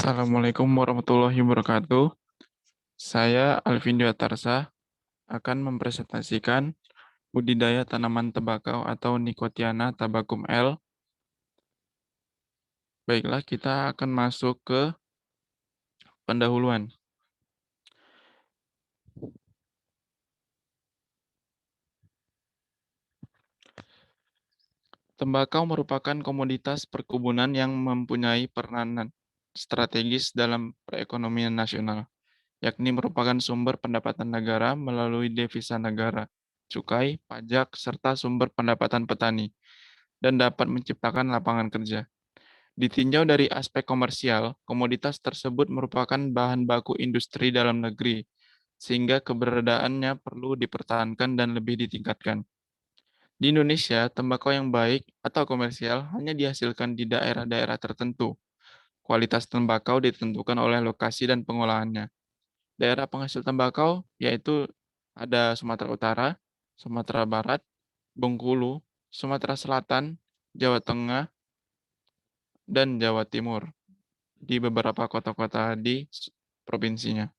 Assalamualaikum warahmatullahi wabarakatuh. Saya Alvin Dwi akan mempresentasikan budidaya tanaman tembakau atau Nicotiana tabacum L. Baiklah, kita akan masuk ke pendahuluan. Tembakau merupakan komoditas perkebunan yang mempunyai peranan strategis dalam perekonomian nasional, yakni merupakan sumber pendapatan negara melalui devisa negara, cukai, pajak, serta sumber pendapatan petani, dan dapat menciptakan lapangan kerja. Ditinjau dari aspek komersial, komoditas tersebut merupakan bahan baku industri dalam negeri, sehingga keberadaannya perlu dipertahankan dan lebih ditingkatkan. Di Indonesia, tembakau yang baik atau komersial hanya dihasilkan di daerah-daerah tertentu. Kualitas tembakau ditentukan oleh lokasi dan pengolahannya. Daerah penghasil tembakau yaitu ada Sumatera Utara, Sumatera Barat, Bengkulu, Sumatera Selatan, Jawa Tengah, dan Jawa Timur di beberapa kota-kota di provinsinya.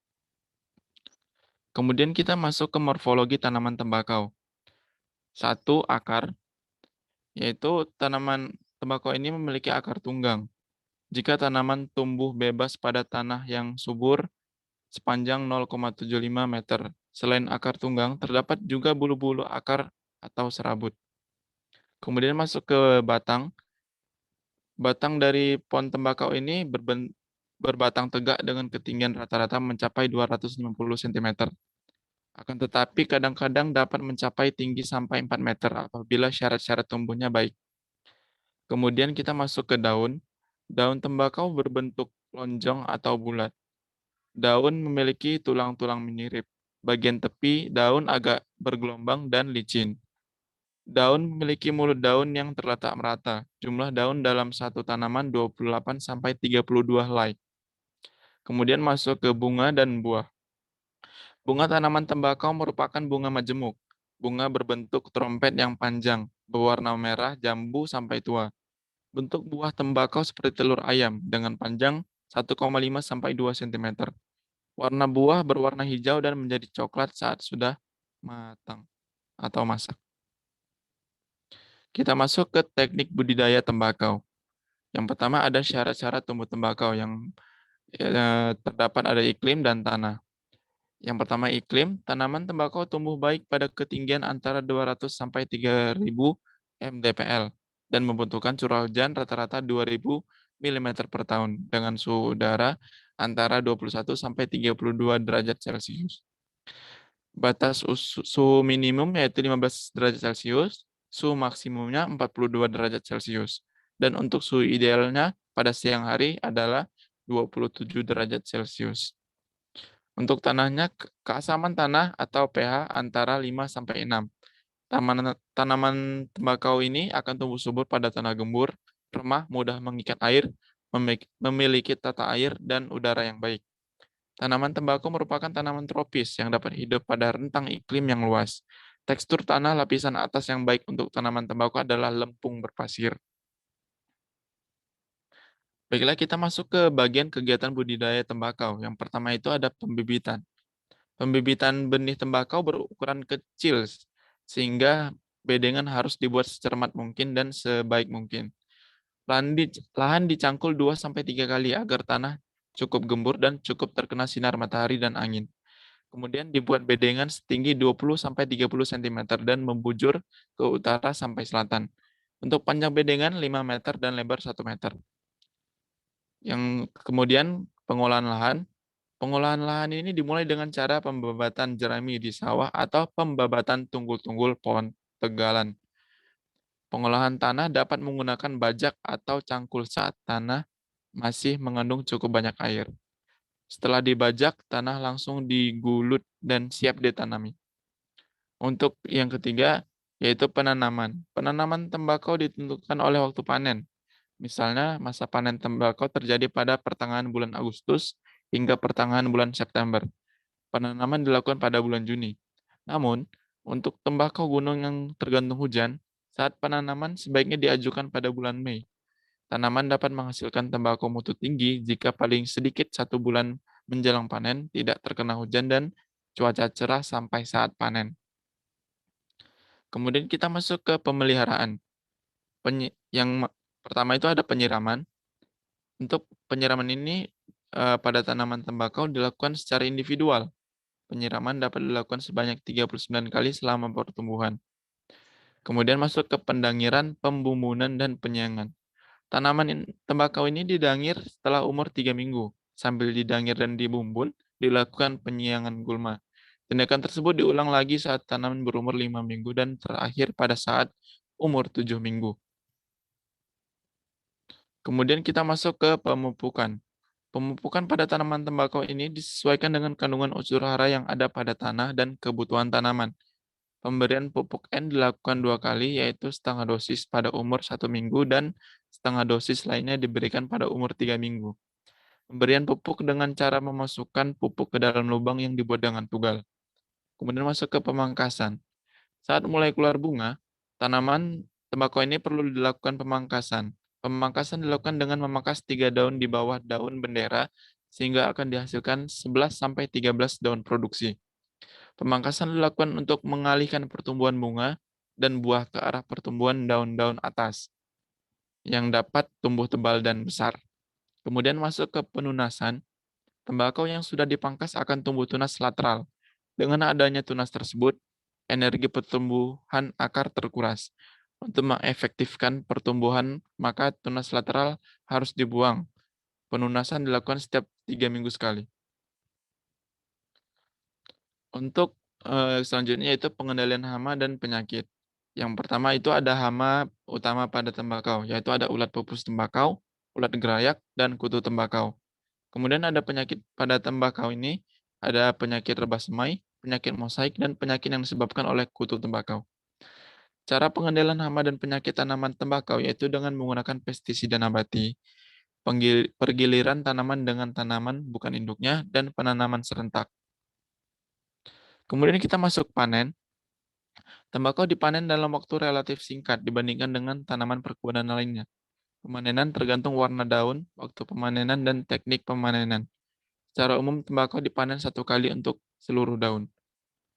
Kemudian kita masuk ke morfologi tanaman tembakau. Satu, akar, yaitu tanaman tembakau ini memiliki akar tunggang. Jika tanaman tumbuh bebas pada tanah yang subur sepanjang 0,75 meter. Selain akar tunggang, terdapat juga bulu-bulu akar atau serabut. Kemudian masuk ke batang. Batang dari pohon tembakau ini berbatang tegak dengan ketinggian rata-rata mencapai 250 cm. Akan tetapi kadang-kadang dapat mencapai tinggi sampai 4 meter apabila syarat-syarat tumbuhnya baik. Kemudian kita masuk ke daun. Daun tembakau berbentuk lonjong atau bulat. Daun memiliki tulang-tulang menyirip. Bagian tepi daun agak bergelombang dan licin. Daun memiliki mulut daun yang terletak merata. Jumlah daun dalam satu tanaman 28 sampai 32 helai. Kemudian masuk ke bunga dan buah. Bunga tanaman tembakau merupakan bunga majemuk. Bunga berbentuk trompet yang panjang, berwarna merah jambu sampai tua. Bentuk buah tembakau seperti telur ayam dengan panjang 1,5 sampai 2 cm. Warna buah berwarna hijau dan menjadi coklat saat sudah matang atau masak. Kita masuk ke teknik budidaya tembakau. Yang pertama ada syarat-syarat tumbuh tembakau yang terdapat ada iklim dan tanah. Yang pertama iklim, tanaman tembakau tumbuh baik pada ketinggian antara 200 sampai 3000 mdpl dan membutuhkan curah hujan rata-rata 2000 mm per tahun dengan suhu udara antara 21 sampai 32 derajat Celcius. Batas suhu minimum yaitu 15 derajat Celcius, suhu maksimumnya 42 derajat Celcius. Dan untuk suhu idealnya pada siang hari adalah 27 derajat Celcius. Untuk tanahnya, keasaman tanah atau pH antara 5 sampai 6. Tanaman tembakau ini akan tumbuh subur pada tanah gembur, remah, mudah mengikat air, memiliki tata air dan udara yang baik. Tanaman tembakau merupakan tanaman tropis yang dapat hidup pada rentang iklim yang luas. Tekstur tanah lapisan atas yang baik untuk tanaman tembakau adalah lempung berpasir. Baiklah, kita masuk ke bagian kegiatan budidaya tembakau. Yang pertama itu ada pembibitan. Pembibitan benih tembakau berukuran kecil, sehingga bedengan harus dibuat secermat mungkin dan sebaik mungkin. Lahan dicangkul 2-3 kali agar tanah cukup gembur dan cukup terkena sinar matahari dan angin. Kemudian dibuat bedengan setinggi 20-30 cm dan membujur ke utara sampai selatan. Untuk panjang bedengan 5 meter dan lebar 1 meter. Yang kemudian pengolahan lahan. Pengolahan lahan ini dimulai dengan cara pembabatan jerami di sawah atau pembabatan tunggul-tunggul pohon tegalan. Pengolahan tanah dapat menggunakan bajak atau cangkul saat tanah masih mengandung cukup banyak air. Setelah dibajak, tanah langsung digulut dan siap ditanami. Untuk yang ketiga, yaitu penanaman. Penanaman tembakau ditentukan oleh waktu panen. Misalnya, masa panen tembakau terjadi pada pertengahan bulan Agustus hingga pertengahan bulan September. Penanaman dilakukan pada bulan Juni. Namun, untuk tembakau gunung yang tergantung hujan, saat penanaman sebaiknya diajukan pada bulan Mei. Tanaman dapat menghasilkan tembakau mutu tinggi jika paling sedikit 1 bulan menjelang panen, tidak terkena hujan dan cuaca cerah sampai saat panen. Kemudian kita masuk ke pemeliharaan. Pertama itu ada penyiraman. Untuk penyiraman ini pada tanaman tembakau dilakukan secara individual. Penyiraman dapat dilakukan sebanyak 39 kali selama pertumbuhan. Kemudian masuk ke pendangiran, pembumbunan, dan penyiangan. Tembakau ini didangir setelah umur 3 minggu. Sambil didangir dan dibumbun, dilakukan penyiangan gulma. Tindakan tersebut diulang lagi saat tanaman berumur 5 minggu dan terakhir pada saat umur 7 minggu. Kemudian kita masuk ke pemupukan. Pemupukan pada tanaman tembakau ini disesuaikan dengan kandungan unsur hara yang ada pada tanah dan kebutuhan tanaman. Pemberian pupuk N dilakukan 2 kali, yaitu setengah dosis pada umur 1 minggu dan setengah dosis lainnya diberikan pada umur 3 minggu. Pemberian pupuk dengan cara memasukkan pupuk ke dalam lubang yang dibuat dengan tugal. Kemudian masuk ke pemangkasan. Saat mulai keluar bunga, tanaman tembakau ini perlu dilakukan pemangkasan. Pemangkasan dilakukan dengan memangkas 3 daun di bawah daun bendera, sehingga akan dihasilkan 11-13 daun produksi. Pemangkasan dilakukan untuk mengalihkan pertumbuhan bunga dan buah ke arah pertumbuhan daun-daun atas, yang dapat tumbuh tebal dan besar. Kemudian masuk ke penunasan. Tembakau yang sudah dipangkas akan tumbuh tunas lateral. Dengan adanya tunas tersebut, energi pertumbuhan akar terkuras. Untuk mengefektifkan pertumbuhan, maka tunas lateral harus dibuang. Penunasan dilakukan setiap 3 minggu sekali. Untuk selanjutnya itu pengendalian hama dan penyakit. Yang pertama itu ada hama utama pada tembakau, yaitu ada ulat pupus tembakau, ulat gerayak, dan kutu tembakau. Kemudian ada penyakit pada tembakau ini, ada penyakit rebah semai, penyakit mosaik, dan penyakit yang disebabkan oleh kutu tembakau. Cara pengendalian hama dan penyakit tanaman tembakau yaitu dengan menggunakan pestisida nabati, pergiliran tanaman dengan tanaman bukan induknya, dan penanaman serentak. Kemudian kita masuk panen. Tembakau dipanen dalam waktu relatif singkat dibandingkan dengan tanaman perkebunan lainnya. Pemanenan tergantung warna daun, waktu pemanenan, dan teknik pemanenan. Secara umum, tembakau dipanen 1 kali untuk seluruh daun.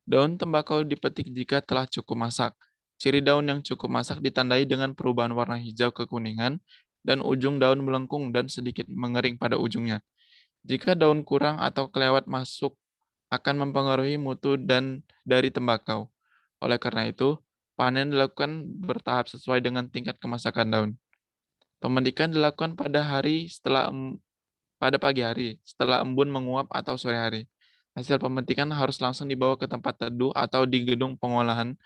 Daun tembakau dipetik jika telah cukup masak. Ciri daun yang cukup masak ditandai dengan perubahan warna hijau kekuningan, dan ujung daun melengkung dan sedikit mengering pada ujungnya. Jika daun kurang atau kelewat masuk, akan mempengaruhi mutu dan dari tembakau. Oleh karena itu, panen dilakukan bertahap sesuai dengan tingkat kemasakan daun. Pemetikan dilakukan pada pagi hari, setelah embun menguap atau sore hari. Hasil pemetikan harus langsung dibawa ke tempat teduh atau di gedung pengolahan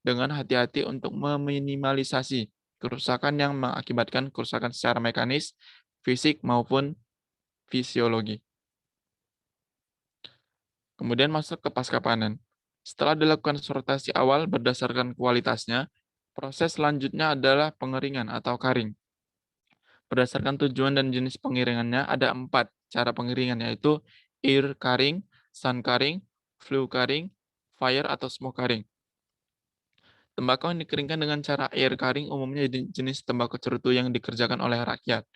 dengan hati-hati untuk meminimalisasi kerusakan yang mengakibatkan kerusakan secara mekanis, fisik, maupun fisiologi. Kemudian masuk ke pasca panen. Setelah dilakukan sortasi awal berdasarkan kualitasnya, proses selanjutnya adalah pengeringan atau karing. Berdasarkan tujuan dan jenis pengeringannya, ada 4 cara pengeringan, yaitu air karing, sun karing, flue karing, fire atau smoke karing. Tembakau yang dikeringkan dengan cara air karing umumnya jenis tembakau cerutu yang dikerjakan oleh rakyat.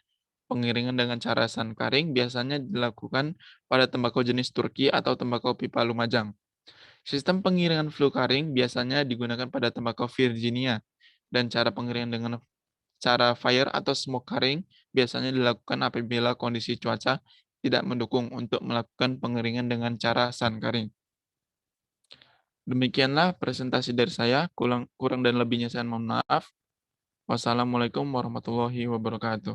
Pengiringan dengan cara sun karing biasanya dilakukan pada tembakau jenis Turki atau tembakau pipa Lumajang. Sistem pengiringan flue karing biasanya digunakan pada tembakau Virginia, dan cara pengeringan dengan cara fire atau smoke karing biasanya dilakukan apabila kondisi cuaca tidak mendukung untuk melakukan pengeringan dengan cara sun karing. Demikianlah presentasi dari saya, kurang dan lebihnya saya mohon maaf. Wassalamualaikum warahmatullahi wabarakatuh.